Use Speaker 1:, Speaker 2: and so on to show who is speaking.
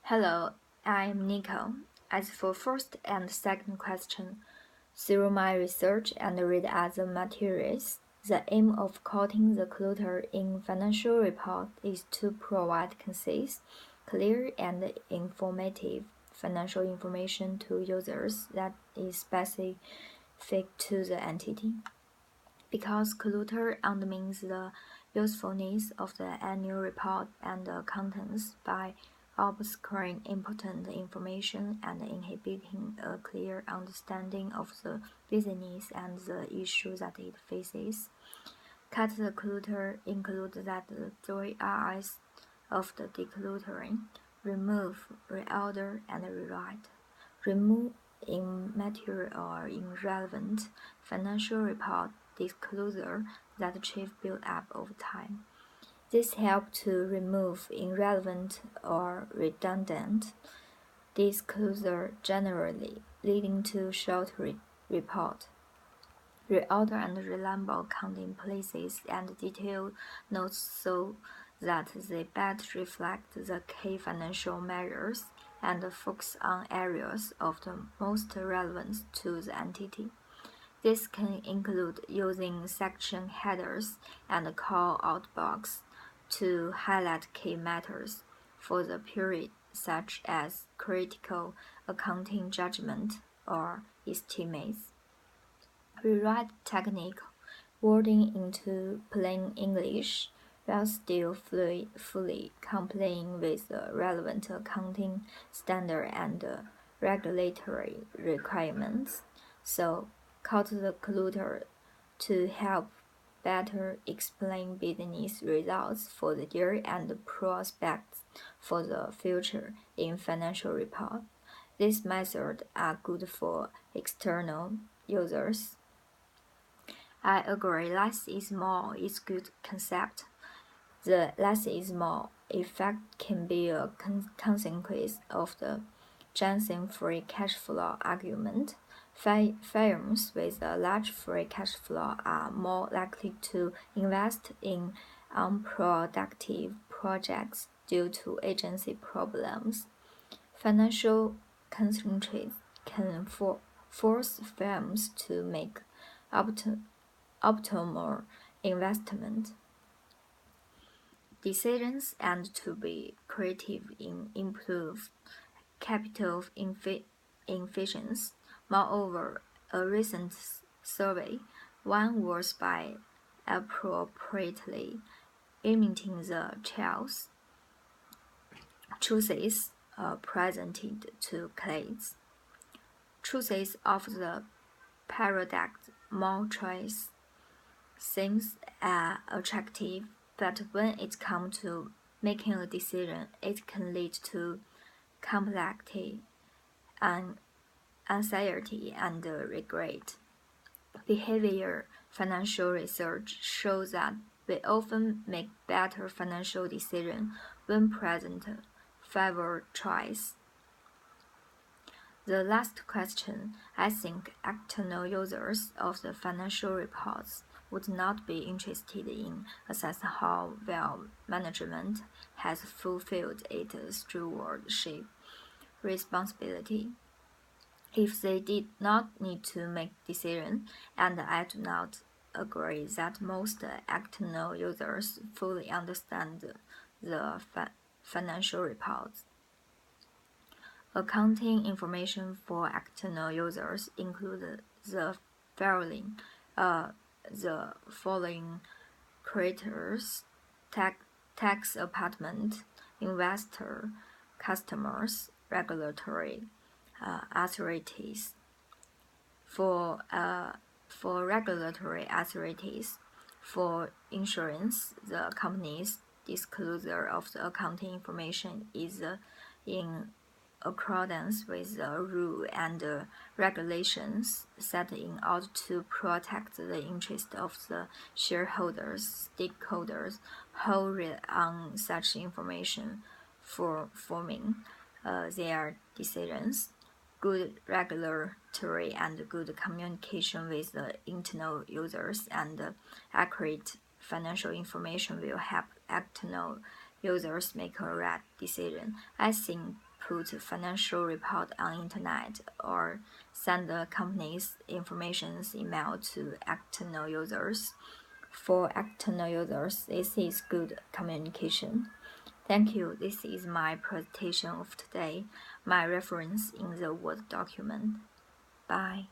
Speaker 1: Hello, I'm Nico. As for first and second question, through my research and read other materials, the aim of quoting the clutter in financial report is to provide concise, clear, and informative financial information to users that is specific to the entity. Because clutter undermines the usefulness of the annual report and the contents by obscuring important information and inhibiting a clear understanding of the business and the issue that it faces. Cut the clutter includes that the 3 R's of the decluttering: remove, reorder, and rewrite. Remove immaterial or irrelevant financial report disclosure that chief build up over time. This helps to remove irrelevant or redundant disclosure generally, leading to short report. Reorder and reliable accounting places and detailed notes so that they better reflect the key financial measures and focus on areas of the most relevance to the entity. This can include using section headers and call-out box to highlight key matters for the period, such as critical accounting judgment or estimates. Rewrite technique: wording into plain English while still fully complying with the relevant accounting standard and regulatory requirements. So, cut the clutter to help better explain business results for the year and prospects for the future in financial report. These methods are good for external users. I agree, less is more is a good concept. The less is more effect can be a consequence of the Jensen free cash flow argument. Firms with a large free cash flow are more likely to invest in unproductive projects due to agency problems. Financial constraints can force firms to make optimal investment decisions and to be creative in improve capital efficiency. Moreover, a recent survey, one was by appropriately imitating the child's choices presented to kids. Choices of the product more choice seems attractive, but when it comes to making a decision, it can lead to complexity and anxiety and regret. Behavior financial research shows that we often make better financial decisions when present favor choice. The last question: I think external users of the financial reports would not be interested in assessing how well management has fulfilled its stewardship responsibility. If they did not need to make decisions, and I do not agree that most external users fully understand the financial reports. Accounting information for external users include the following: the following creators: tax apartment, investor, customers, regulatory authorities. For regulatory authorities, for insurance, the company's disclosure of the accounting information is in accordance with the rule and regulations set in order to protect the interest of the shareholders, stakeholders who rely on such information for forming their decisions. Good regulatory and good communication with the internal users and accurate financial information will help external users make a right decision. I think put financial report on internet or send the company's information's email to external users. For external users, this is good communication. Thank you. This is my presentation of today. My reference in the Word document. Bye.